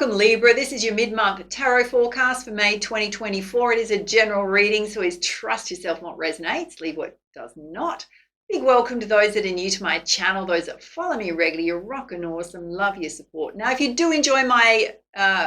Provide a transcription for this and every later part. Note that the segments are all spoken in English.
Welcome Libra. This is your mid-month tarot forecast for May 2024. It is a general reading, so please trust yourself what resonates, leave what does not. Big welcome to those that are new to my channel, those that follow me regularly. You're rocking awesome. Love your support. Now, if you do enjoy my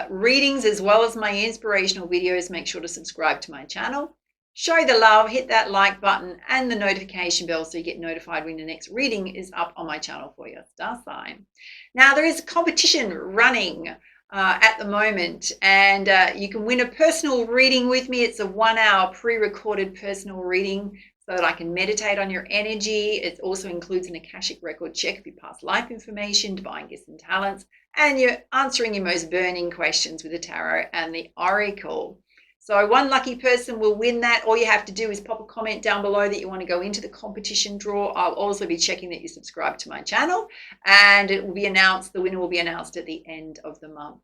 readings as well as my inspirational videos, make sure to subscribe to my channel. Show the love, hit that like button and the notification bell so you get notified when the next reading is up on my channel for your star sign. Now, there is a competition running at the moment, and you can win a personal reading with me. It's a 1-hour pre-recorded personal reading so that I can meditate on your energy. It also includes an Akashic record check of your past life information, divine gifts and talents, and you're answering your most burning questions with the tarot and the oracle. So one lucky person will win that. All you have to do is pop a comment down below that you want to go into the competition draw. I'll also be checking that you subscribe to my channel, and it will be announced. The winner will be announced at the end of the month.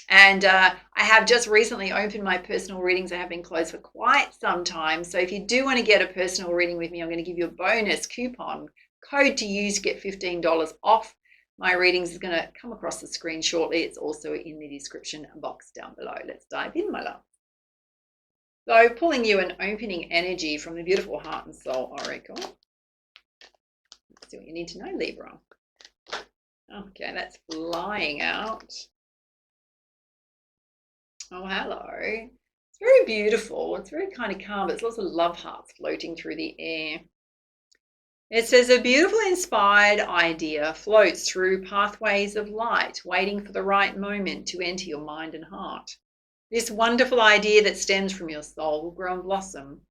And I have just recently opened my personal readings. I have been closed for quite some time. So if you do want to get a personal reading with me, I'm going to give you a bonus coupon code to use to get $15 off. My readings is going to come across the screen shortly. It's also in the description box down below. Let's dive in, my love. So pulling you an opening energy from the beautiful Heart and Soul Oracle. Let's see what you need to know, Libra. Okay, that's flying out. Oh, hello. It's very beautiful. It's very kind of calm, but it's lots of love hearts floating through the air. It says a beautiful inspired idea floats through pathways of light, waiting for the right moment to enter your mind and heart. This wonderful idea that stems from your soul will grow and blossom.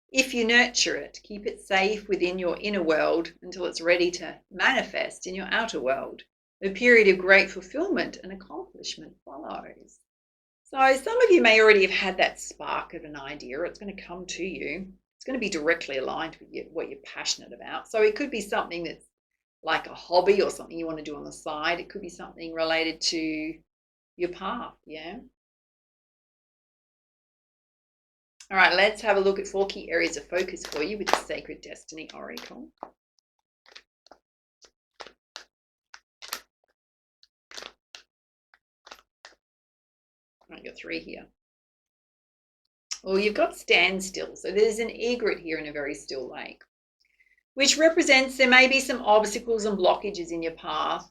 If you nurture it, keep it safe within your inner world until it's ready to manifest in your outer world. A period of great fulfillment and accomplishment follows. So some of you may already have had that spark of an idea. It's going to come to you. It's going to be directly aligned with what you're passionate about. So it could be something that's like a hobby or something you want to do on the side. It could be something related to your path, yeah? All right, let's have a look at 4 key areas of focus for you with the Sacred Destiny Oracle. I've got 3 here. Well, you've got standstill. So there's an egret here in a very still lake, which represents there may be some obstacles and blockages in your path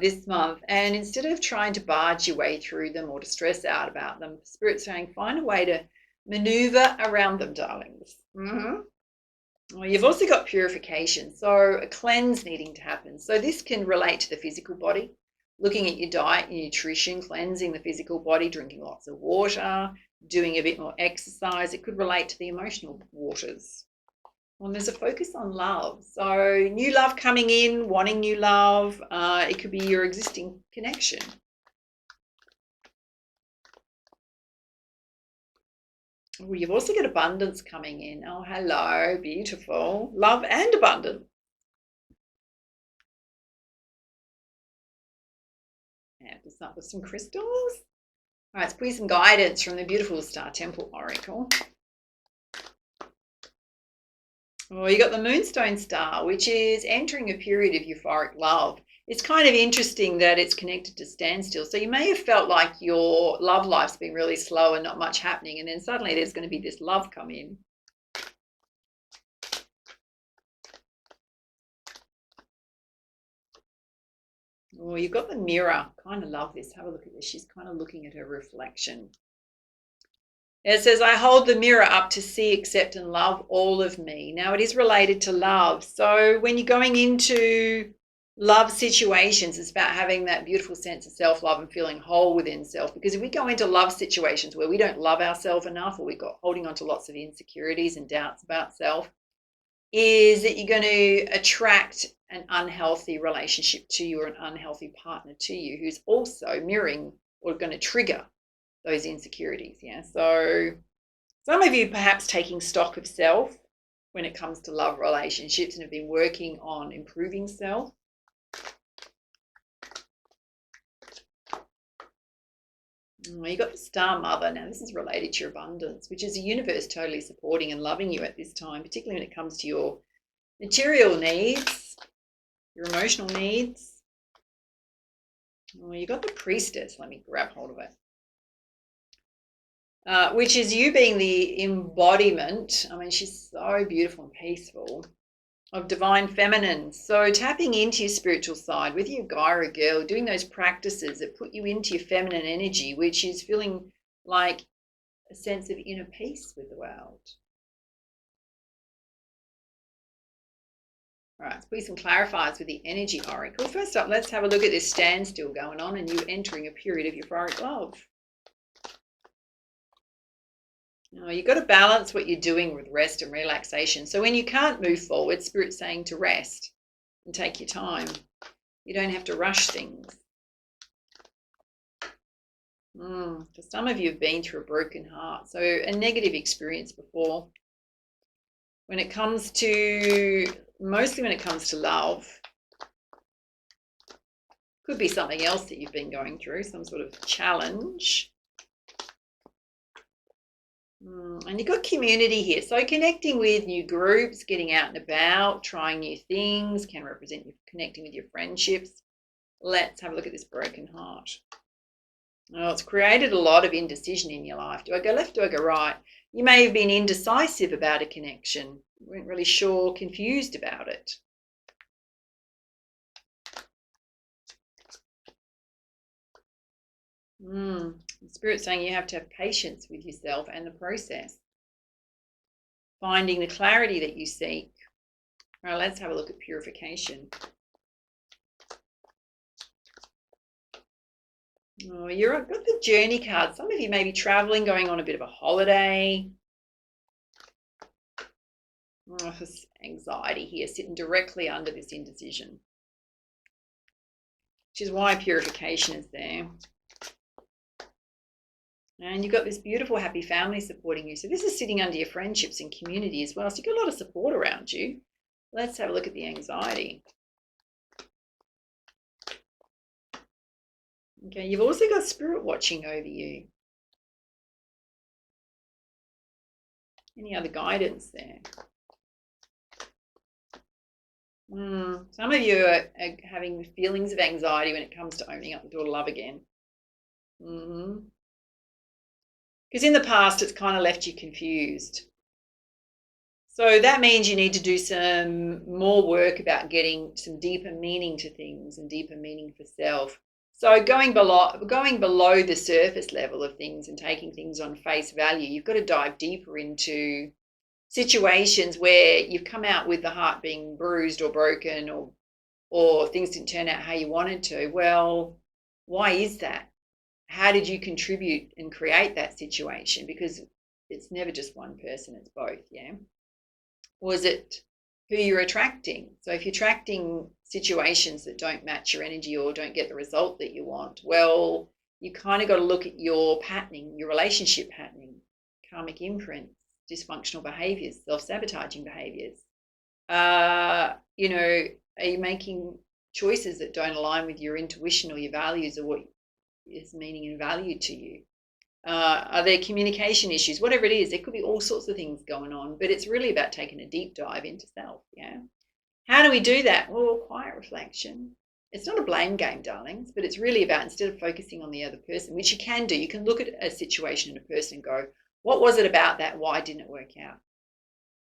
this month. And instead of trying to barge your way through them or to stress out about them, Spirit's saying find a way to maneuver around them, darlings. Well, you've also got purification, so a cleanse needing to happen. So this can relate to the physical body, looking at your diet, your nutrition, cleansing the physical body, drinking lots of water, doing a bit more exercise. It could relate to the emotional waters. Well, there's a focus on love. So new love coming in, wanting new love. It could be your existing connection. Oh, you've also got abundance coming in. Oh, hello, beautiful. Love and abundance. And this up with some crystals. All right, let's put some guidance from the beautiful Star Temple Oracle. Oh, you got the Moonstone Star, which is entering a period of euphoric love. It's kind of interesting that it's connected to standstill. So you may have felt like your love life's been really slow and not much happening, and then suddenly there's going to be this love come in. Oh, you've got the Mirror. Kind of love this. Have a look at this. She's kind of looking at her reflection. It says, I hold the mirror up to see, accept, and love all of me. Now, it is related to love. So when you're going into love situations, it's about having that beautiful sense of self-love and feeling whole within self. Because if we go into love situations where we don't love ourselves enough, or we've got holding on to lots of insecurities and doubts about self, is that you're going to attract an unhealthy relationship to you or an unhealthy partner to you who's also mirroring or going to trigger those insecurities. Yeah. So some of you perhaps taking stock of self when it comes to love relationships and have been working on improving self. You got the Star Mother. Now this is related to your abundance, which is the universe totally supporting and loving you at this time, particularly when it comes to your material needs, your emotional needs. Well, you got the Priestess. Let me grab hold of it. Which is you being the embodiment. I mean, she's so beautiful and peaceful, of divine feminine. So tapping into your spiritual side with your Gaia girl, doing those practices that put you into your feminine energy, which is feeling like a sense of inner peace with the world. All right, let's put some clarifiers with the energy oracle. First up, let's have a look at this standstill going on and you entering a period of euphoric love. Now, you've got to balance what you're doing with rest and relaxation. So when you can't move forward, Spirit's saying to rest and take your time. You don't have to rush things. For some of you have been through a broken heart, so a negative experience before. When it comes to, mostly when it comes to love, could be something else that you've been going through, some sort of challenge. And you've got community here. So connecting with new groups, getting out and about, trying new things can represent you connecting with your friendships. Let's have a look at this broken heart. Oh, it's created a lot of indecision in your life. Do I go left? Do I go right? You may have been indecisive about a connection. You weren't really sure, confused about it. The Spirit's saying you have to have patience with yourself and the process. Finding the clarity that you seek. All right, let's have a look at purification. Oh, you've got the journey card. Some of you may be traveling, going on a bit of a holiday. Oh, this anxiety here, sitting directly under this indecision. Which is why purification is there. And you've got this beautiful, happy family supporting you. So this is sitting under your friendships and community as well. So you've got a lot of support around you. Let's have a look at the anxiety. Okay, you've also got Spirit watching over you. Any other guidance there? Some of you are having feelings of anxiety when it comes to opening up the door to love again. Because in the past, it's kind of left you confused. So that means you need to do some more work about getting some deeper meaning to things and deeper meaning for self. So going below the surface level of things and taking things on face value, you've got to dive deeper into situations where you've come out with the heart being bruised or broken or things didn't turn out how you wanted to. Well, why is that? How did you contribute and create that situation? Because it's never just one person, it's both, yeah? Was it who you're attracting? So if you're attracting situations that don't match your energy or don't get the result that you want, well, you kind of got to look at your patterning, your relationship patterning, karmic imprints, dysfunctional behaviors, self-sabotaging behaviors. Are you making choices that don't align with your intuition or your values or what is meaning and value to you? Are there communication issues? Whatever it is, there could be all sorts of things going on, but it's really about taking a deep dive into self, yeah? How do we do that? Well, quiet reflection. It's not a blame game, darlings, but it's really about, instead of focusing on the other person, which you can do, you can look at a situation and a person and go, what was it about that? Why didn't it work out?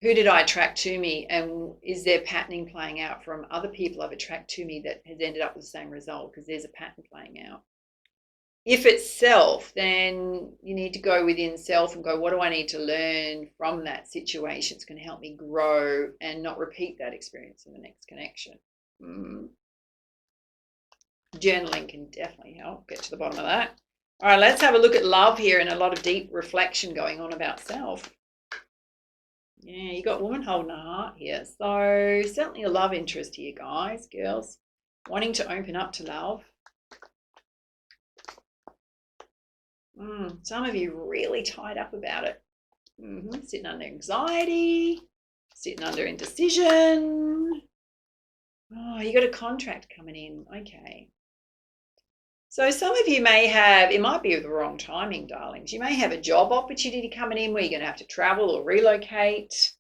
Who did I attract to me? And is there patterning playing out from other people I've attracted to me that has ended up with the same result? Because there's a pattern playing out. If it's self, then you need to go within self and go, what do I need to learn from that situation? It's going to help me grow and not repeat that experience in the next connection. Journaling can definitely help get to the bottom of that. All right, let's have a look at love here and a lot of deep reflection going on about self. Yeah, you got woman holding a heart here. So certainly a love interest here, guys, girls, wanting to open up to love. Some of you really tied up about it. Sitting under anxiety, sitting under indecision. Oh, you got a contract coming in. Okay. So some of you may have, it might be the wrong timing, darlings. You may have a job opportunity coming in where you're going to have to travel or relocate.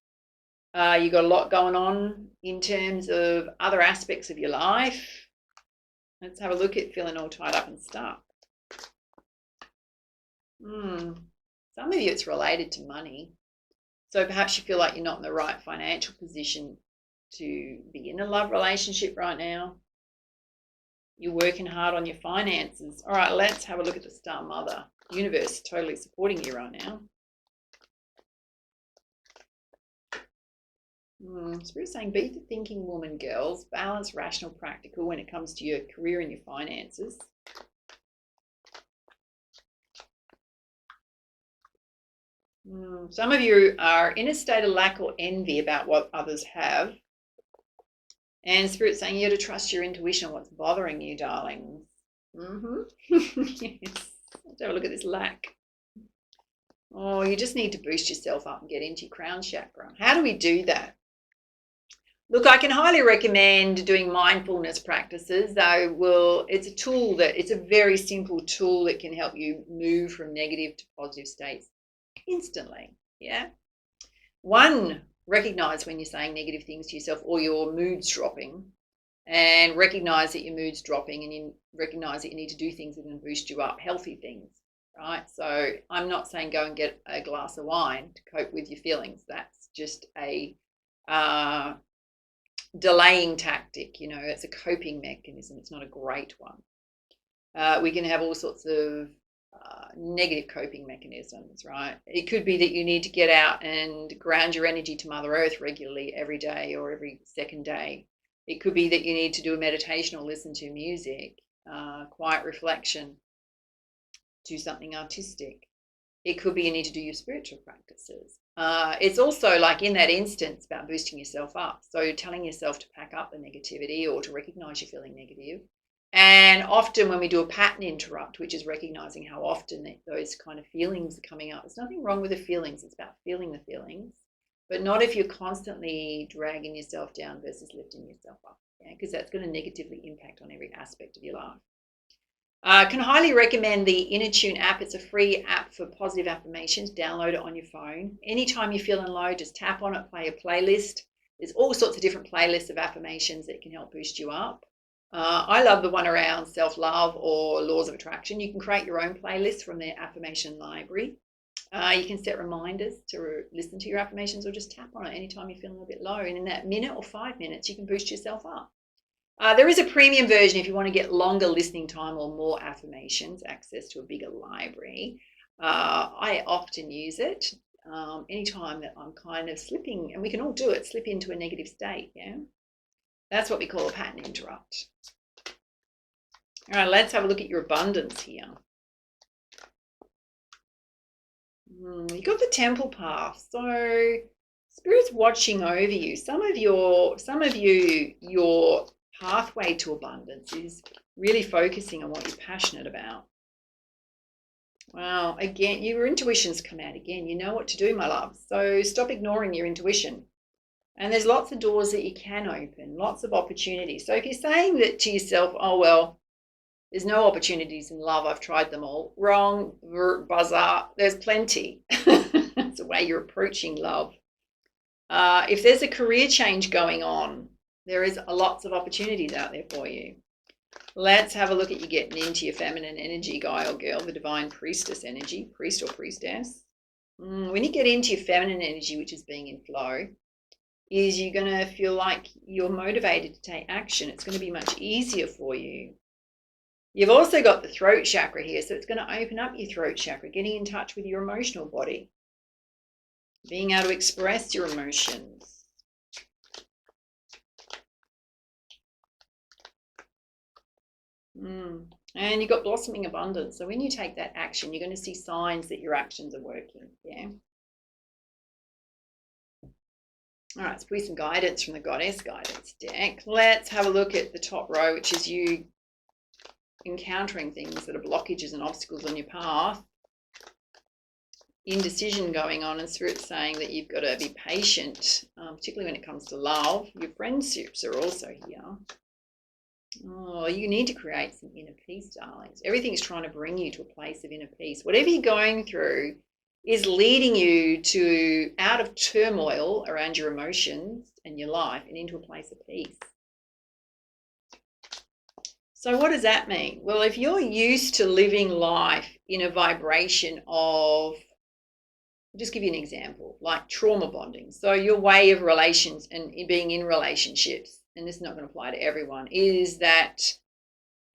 You got a lot going on in terms of other aspects of your life. Let's have a look at feeling all tied up and stuck. Some of you, it's related to money. So perhaps you feel like you're not in the right financial position to be in a love relationship right now. You're working hard on your finances. All right, let's have a look at the Star Mother. The universe is totally supporting you right now. Spirit's saying, be the thinking woman, girls. Balanced, rational, practical when it comes to your career and your finances. Some of you are in a state of lack or envy about what others have. And Spirit's saying you got to trust your intuition on what's bothering you, darlings. Yes. Let's have a look at this lack. Oh, you just need to boost yourself up and get into your crown chakra. How do we do that? Look, I can highly recommend doing mindfulness practices. It's a tool it's a very simple tool that can help you move from negative to positive states instantly. Yeah. One, recognize when you're saying negative things to yourself or your mood's dropping, and recognize that your mood's dropping, and you recognize that you need to do things that are going to boost you up, healthy things, right? So I'm not saying go and get a glass of wine to cope with your feelings. That's just a delaying tactic. It's a coping mechanism. It's not a great one. We can have all sorts of negative coping mechanisms, right? It could be that you need to get out and ground your energy to Mother Earth regularly every day or every second day. It could be that you need to do a meditation or listen to music, quiet reflection, do something artistic. It could be you need to do your spiritual practices. It's also, like in that instance, about boosting yourself up. So telling yourself to pack up the negativity or to recognize you're feeling negative. And often when we do a pattern interrupt, which is recognizing how often those kind of feelings are coming up, there's nothing wrong with the feelings. It's about feeling the feelings, but not if you're constantly dragging yourself down versus lifting yourself up, because that's going to negatively impact on every aspect of your life. Can highly recommend the Inner Tune app. It's a free app for positive affirmations. Download it on your phone. Anytime you're feeling low, just tap on it, play a playlist. There's all sorts of different playlists of affirmations that can help boost you up. I love the one around self-love or laws of attraction. You can create your own playlist from their affirmation library. You can set reminders to listen to your affirmations or just tap on it anytime you're feeling a bit low. And in that minute or 5 minutes, you can boost yourself up. There is a premium version if you want to get longer listening time or more affirmations, access to a bigger library. I often use it anytime that I'm kind of slipping, and we can all do it, slip into a negative state, yeah? That's what we call a pattern interrupt. All right, let's have a look at your abundance here. You got the temple path. So Spirit's watching over you. Some of you, your pathway to abundance is really focusing on what you're passionate about. Wow, again, your intuition's come out again. You know what to do, my love. So stop ignoring your intuition. And there's lots of doors that you can open, lots of opportunities. So if you're saying that to yourself, oh, well, there's no opportunities in love, I've tried them all. Wrong, buzzer, there's plenty. It's the way you're approaching love. If there's a career change going on, there is lots of opportunities out there for you. Let's have a look at you getting into your feminine energy, guy or girl, the divine priestess energy, priest or priestess. When you get into your feminine energy, which is being in flow, is you're going to feel like you're motivated to take action. It's going to be much easier for you. You've also got the throat chakra here, so it's going to open up your throat chakra, getting in touch with your emotional body, being able to express your emotions. And you've got blossoming abundance. So when you take that action, you're going to see signs that your actions are working. Yeah. All right, let's put some guidance from the Goddess Guidance deck. Let's have a look at the top row, which is you encountering things that are blockages and obstacles on your path. Indecision going on, and Spirit's saying that you've got to be patient, particularly when it comes to love. Your friendships are also here. Oh, you need to create some inner peace, darlings. Everything's trying to bring you to a place of inner peace. Whatever you're going through is leading you to out of turmoil around your emotions and your life and into a place of peace. So what does that mean? Well, if you're used to living life in a vibration of, I'll just give you an example, like trauma bonding. So your way of relations and being in relationships, and this is not going to apply to everyone, is that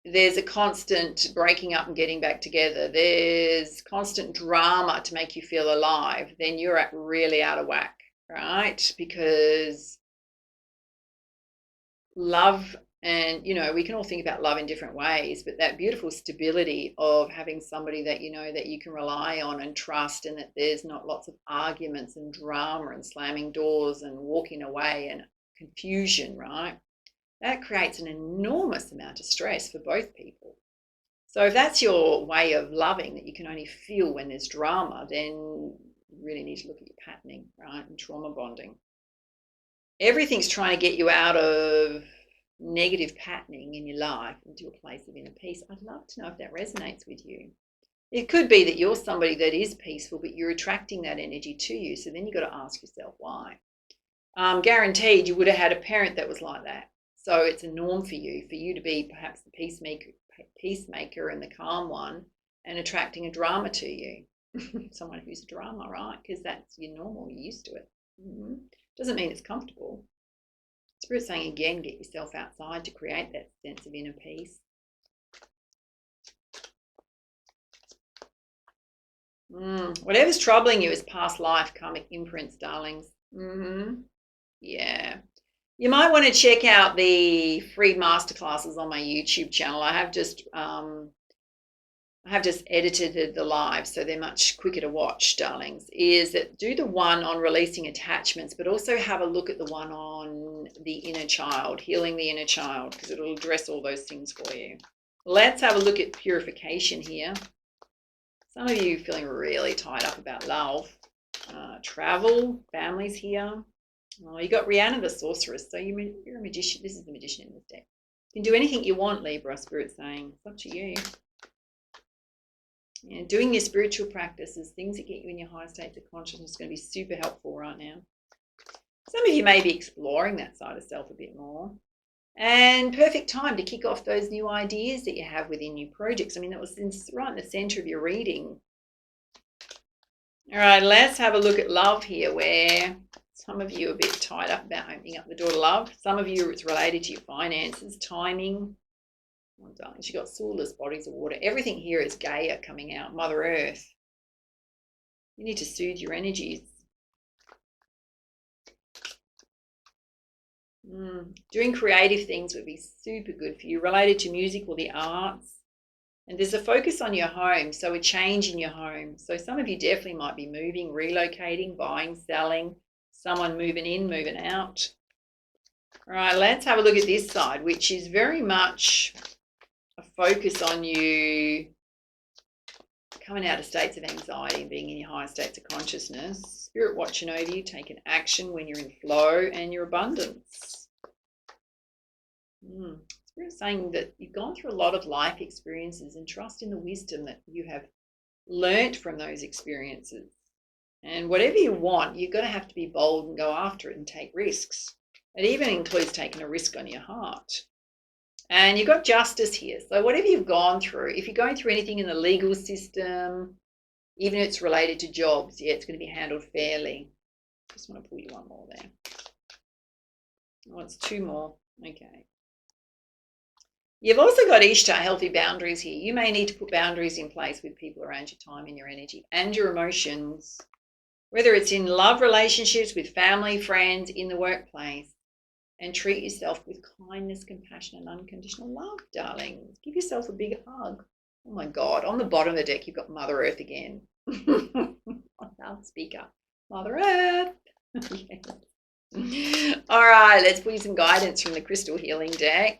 there's a constant breaking up and getting back together. There's constant drama to make you feel alive. Then you're really out of whack, right? Because love, and we can all think about love in different ways, but that beautiful stability of having somebody that that you can rely on and trust, and that there's not lots of arguments and drama and slamming doors and walking away and confusion, right? That creates an enormous amount of stress for both people. So if that's your way of loving, that you can only feel when there's drama, then you really need to look at your patterning, right? And trauma bonding. Everything's trying to get you out of negative patterning in your life into a place of inner peace. I'd love to know if that resonates with you. It could be that you're somebody that is peaceful, but you're attracting that energy to you. So then you've got to ask yourself why. Guaranteed you would have had a parent that was like that. So it's a norm for you to be perhaps the peacemaker and the calm one, and attracting a drama to you. Someone who's a drama, right? Because that's your normal, you're used to it. Doesn't mean it's comfortable. Spirit's saying again, get yourself outside to create that sense of inner peace. Whatever's troubling you is past life karmic imprints, darlings. Yeah. You might want to check out the free masterclasses on my YouTube channel. I have just edited the live, so they're much quicker to watch, darlings. Is that do the one on releasing attachments, but also have a look at the one on the inner child, healing the inner child, because it'll address all those things for you. Let's have a look at purification here. Some of you feeling really tied up about love, travel, families here. Oh, you got Rihanna the Sorceress, so you're a magician. This is the magician in this deck. You can do anything you want, Libra, Spirit's saying. It's up to you. Doing your spiritual practices, things that get you in your higher states of consciousness, is going to be super helpful right now. Some of you may be exploring that side of self a bit more. And perfect time to kick off those new ideas that you have within new projects. I mean, that was right in the center of your reading. All right, let's have a look at love here, where some of you are a bit tied up about opening up the door to love. Some of you, it's related to your finances, timing. Oh, darling, she got soulless bodies of water. Everything here is Gaia coming out, Mother Earth. You need to soothe your energies. Doing creative things would be super good for you, related to music or the arts. And there's a focus on your home, so a change in your home. So some of you definitely might be moving, relocating, buying, selling, someone moving in, moving out. All right, let's have a look at this side, which is very much a focus on you coming out of states of anxiety and being in your higher states of consciousness. Spirit watching over you, taking action when you're in flow and your abundance. Spirit saying that you've gone through a lot of life experiences, and trust in the wisdom that you have learnt from those experiences. And whatever you want, you're going to have to be bold and go after it and take risks. It even includes taking a risk on your heart. And you've got justice here. So whatever you've gone through, if you're going through anything in the legal system, even if it's related to jobs, yeah, it's going to be handled fairly. Just want to pull you one more there. Oh, it's two more. Okay. You've also got Ishtar, healthy boundaries here. You may need to put boundaries in place with people around your time and your energy and your emotions, whether it's in love relationships, with family, friends, in the workplace. And treat yourself with kindness, compassion, and unconditional love, darling. Give yourself a big hug. Oh my God, on the bottom of the deck, you've got Mother Earth again. On loudspeaker. Mother Earth. Yes. All right, let's pull you some guidance from the Crystal Healing deck.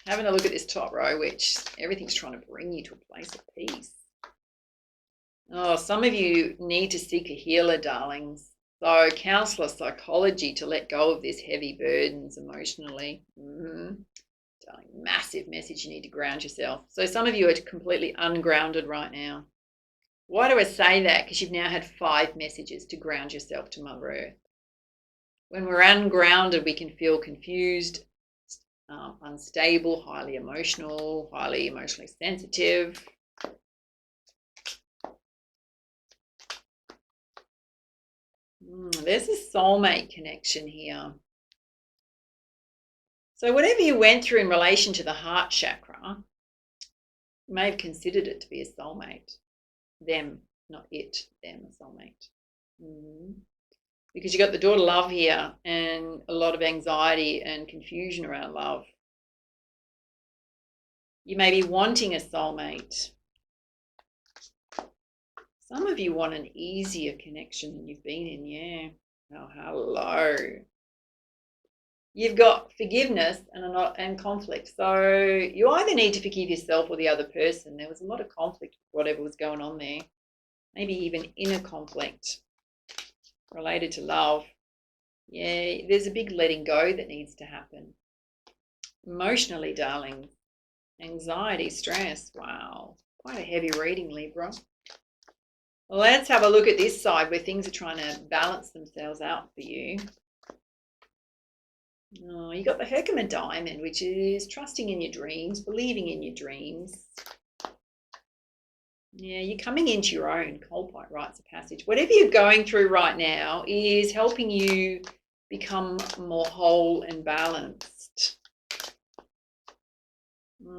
Having a look at this top row, which everything's trying to bring you to a place of peace. Oh, some of you need to seek a healer, darlings. So counselor, psychology, to let go of this heavy burdens emotionally. Darling, massive message. You need to ground yourself. So some of you are completely ungrounded right now. Why do I say that? Because you've now had 5 messages to ground yourself to Mother Earth. When we're ungrounded, we can feel confused, unstable, highly emotionally sensitive. There's a soulmate connection here. So whatever you went through in relation to the heart chakra, you may have considered it to be a soulmate. Them, not it, them, a soulmate. Because you got the door to love here and a lot of anxiety and confusion around love. You may be wanting a soulmate. Some of you want an easier connection than you've been in, yeah. Oh, hello. You've got forgiveness and conflict. So you either need to forgive yourself or the other person. There was a lot of conflict, whatever was going on there. Maybe even inner conflict related to love. Yeah, there's a big letting go that needs to happen. Emotionally, darling. Anxiety, stress. Wow. Quite a heavy reading, Libra. Let's have a look at this side where things are trying to balance themselves out for you. Oh, you got the Herkimer Diamond, which is trusting in your dreams, believing in your dreams. Yeah, you're coming into your own. Coldpipe rites of passage. Whatever you're going through right now is helping you become more whole and balanced.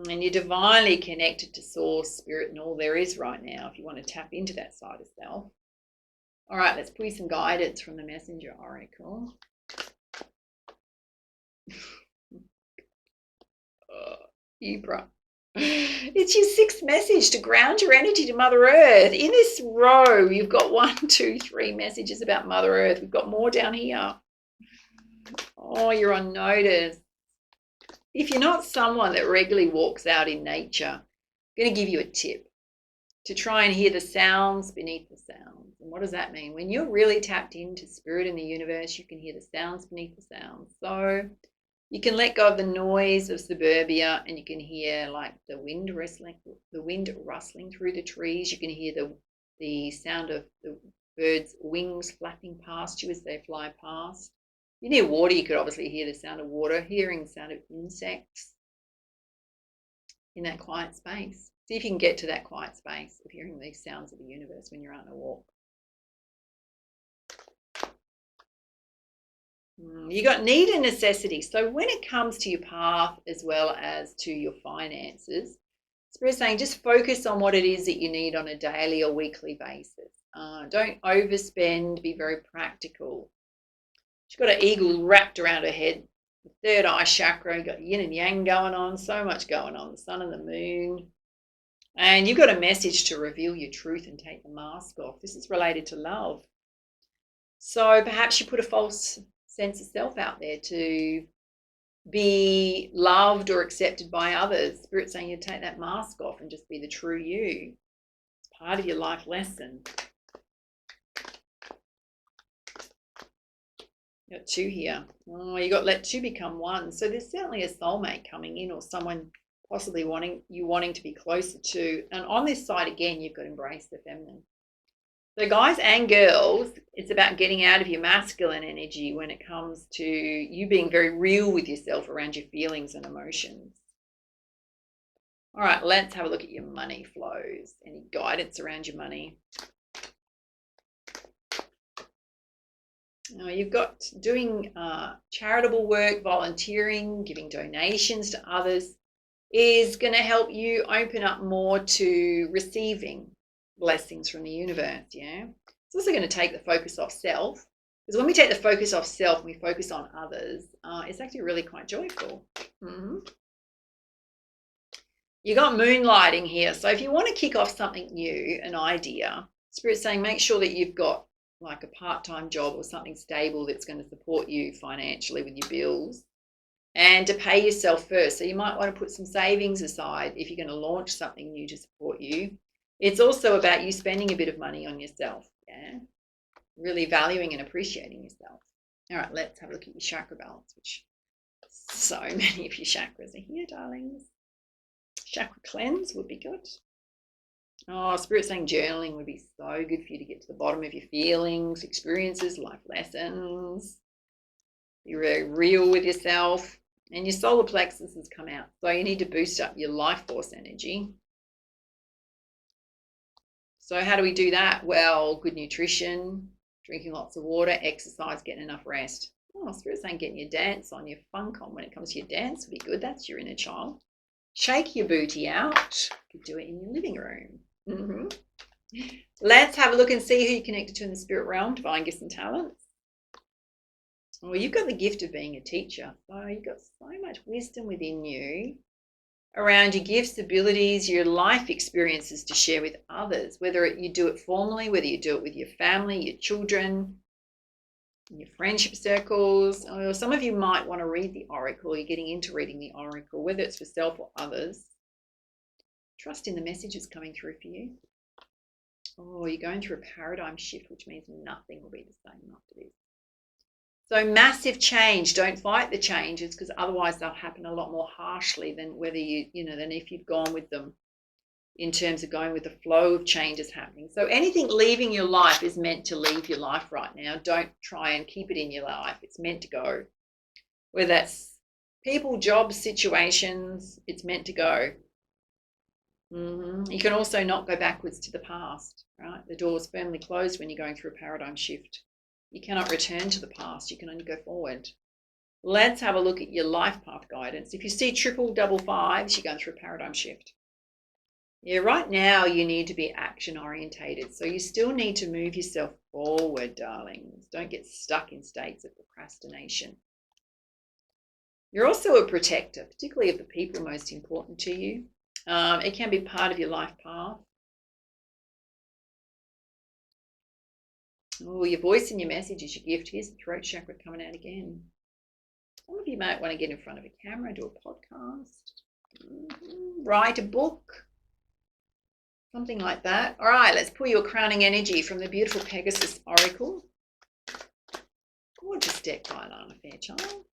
And you're divinely connected to source, spirit, and all there is right now if you want to tap into that side of self. All right, let's pull you some guidance from the Messenger Oracle. Libra. It's your sixth message to ground your energy to Mother Earth. In this row, you've got 1, 2, 3 messages about Mother Earth. We've got more down here. Oh, you're on notice. If you're not someone that regularly walks out in nature, I'm going to give you a tip to try and hear the sounds beneath the sounds. And what does that mean? When you're really tapped into spirit in the universe, you can hear the sounds beneath the sounds. So you can let go of the noise of suburbia and you can hear like the wind rustling through the trees. You can hear the sound of the birds' wings flapping past you as they fly past. You near water, you could obviously hear the sound of water, hearing the sound of insects in that quiet space. See if you can get to that quiet space of hearing these sounds of the universe when you're out on a walk. You got need and necessity. So when it comes to your path as well as to your finances, Spirit's saying just focus on what it is that you need on a daily or weekly basis. Don't overspend, be very practical. She's got an eagle wrapped around her head, the third eye chakra, got yin and yang going on, so much going on, the sun and the moon. And you've got a message to reveal your truth and take the mask off. This is related to love. So perhaps you put a false sense of self out there to be loved or accepted by others. Spirit's saying you take that mask off and just be the true you. It's part of your life lesson. You got 2 here. Oh, you got let 2 become 1. So there's certainly a soulmate coming in or someone possibly wanting to be closer to. And on this side again, you've got to embrace the feminine. So guys and girls, it's about getting out of your masculine energy when it comes to you being very real with yourself around your feelings and emotions. All right, let's have a look at your money flows. Any guidance around your money? Now you've got doing charitable work, volunteering, giving donations to others is going to help you open up more to receiving blessings from the universe, yeah? It's also going to take the focus off self, because when we take the focus off self and we focus on others, it's actually really quite joyful. You got moonlighting here. So if you want to kick off something new, an idea, Spirit's saying make sure that you've got like a part-time job or something stable that's going to support you financially with your bills and to pay yourself first. So you might want to put some savings aside if you're going to launch something new to support you. It's also about you spending a bit of money on yourself, yeah? Really valuing and appreciating yourself. All right, let's have a look at your chakra balance, which so many of your chakras are here, darlings. Chakra cleanse would be good. Oh, Spirit's saying journaling would be so good for you to get to the bottom of your feelings, experiences, life lessons. Be very real with yourself. And your solar plexus has come out. So you need to boost up your life force energy. So how do we do that? Well, good nutrition, drinking lots of water, exercise, getting enough rest. Oh, Spirit's saying getting your dance on, your funk on when it comes to your dance would be good. That's your inner child. Shake your booty out. You could do it in your living room. Let's have a look and see who you're connected to in the spirit realm, divine gifts and talents. Well, you've got the gift of being a teacher. So you've got so much wisdom within you around your gifts, abilities, your life experiences to share with others, whether you do it formally, whether you do it with your family, your children, your friendship circles. Or some of you might want to read the oracle. You're getting into reading the oracle, whether it's for self or others. Trust in the messages coming through for you. Oh, you're going through a paradigm shift, which means nothing will be the same after this. So massive change. Don't fight the changes, because otherwise they'll happen a lot more harshly than whether than if you've gone with them, in terms of going with the flow of changes happening. So anything leaving your life is meant to leave your life right now. Don't try and keep it in your life. It's meant to go. Whether that's people, jobs, situations, it's meant to go. You can also not go backwards to the past, right? The door's firmly closed when you're going through a paradigm shift. You cannot return to the past. You can only go forward. Let's have a look at your life path guidance. If you see triple, double fives, you're going through a paradigm shift. Yeah, right now you need to be action orientated. So you still need to move yourself forward, darlings. Don't get stuck in states of procrastination. You're also a protector, particularly of the people most important to you. It can be part of your life path. Oh, your voice and your message is your gift. Here's the throat chakra coming out again. Some of you might want to get in front of a camera, do a podcast, write a book, something like that. All right, let's pull your crowning energy from the beautiful Pegasus Oracle. Gorgeous deck by Lana Fairchild.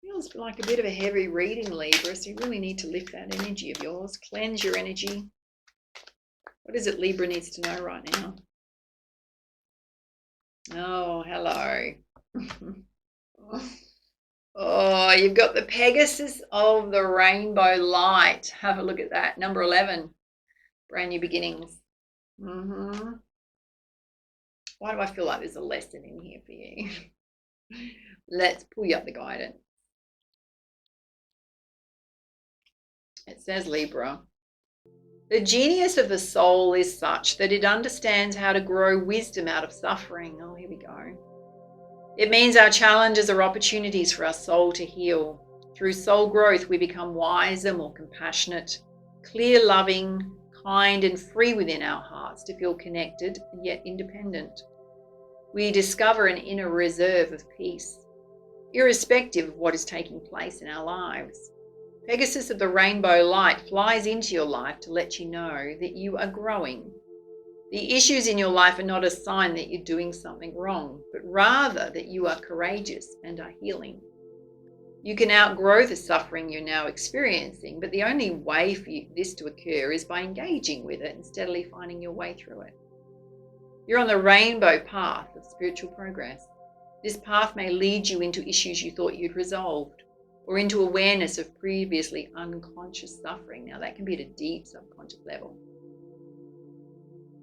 Feels like a bit of a heavy reading, Libra, so you really need to lift that energy of yours, cleanse your energy. What is it Libra needs to know right now? Oh, hello. Oh, you've got the Pegasus of the Rainbow Light. Have a look at that. Number 11, brand new beginnings. Why do I feel like there's a lesson in here for you? Let's pull you up the guidance. It says, Libra, the genius of the soul is such that it understands how to grow wisdom out of suffering. Oh, here we go. It means our challenges are opportunities for our soul to heal. Through soul growth, we become wiser, more compassionate, clear, loving, kind, and free within our hearts to feel connected and yet independent. We discover an inner reserve of peace, irrespective of what is taking place in our lives. Pegasus of the Rainbow Light flies into your life to let you know that you are growing. The issues in your life are not a sign that you're doing something wrong, but rather that you are courageous and are healing. You can outgrow the suffering you're now experiencing, but the only way for this to occur is by engaging with it and steadily finding your way through it. You're on the rainbow path of spiritual progress. This path may lead you into issues you thought you'd resolved, or into awareness of previously unconscious suffering. Now, that can be at a deep subconscious level.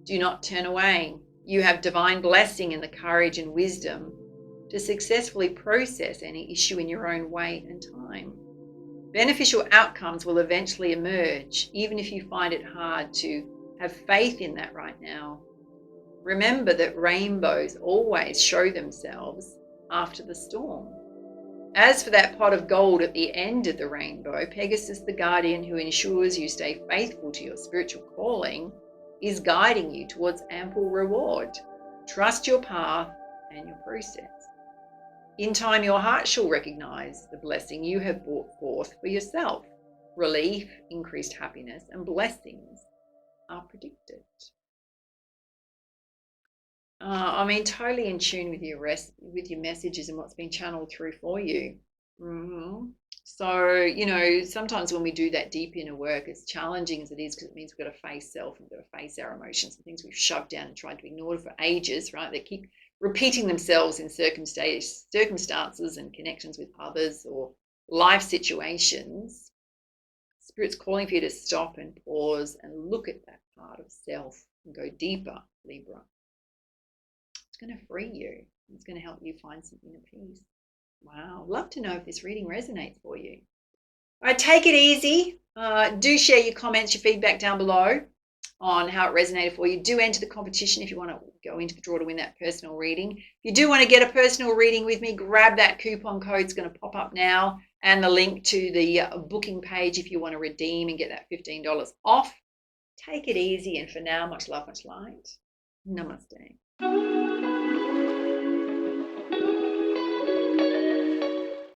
Do not turn away. You have divine blessing and the courage and wisdom to successfully process any issue in your own way and time. Beneficial outcomes will eventually emerge, even if you find it hard to have faith in that right now. Remember that rainbows always show themselves after the storm. As for that pot of gold at the end of the rainbow, Pegasus, the guardian who ensures you stay faithful to your spiritual calling, is guiding you towards ample reward. Trust your path and your process. In time, your heart shall recognize the blessing you have brought forth for yourself. Relief, increased happiness, and blessings are predicted. Totally in tune with your messages and what's been channeled through for you. So, sometimes when we do that deep inner work, as challenging as it is, because it means we've got to face self and we've got to face our emotions and things we've shoved down and tried to ignore for ages, right? They keep repeating themselves in circumstances and connections with others or life situations, Spirit's calling for you to stop and pause and look at that part of self and go deeper, Libra. It's going to free you. It's going to help you find some inner peace. Wow, love to know if this reading resonates for you. All right, take it easy. Do share your comments, your feedback down below on how it resonated for you. Do enter the competition if you want to go into the draw to win that personal reading. If you do want to get a personal reading with me, grab that coupon code. It's going to pop up now, and the link to the booking page if you want to redeem and get that $15 off. Take it easy, and for now, much love, much light. Namaste.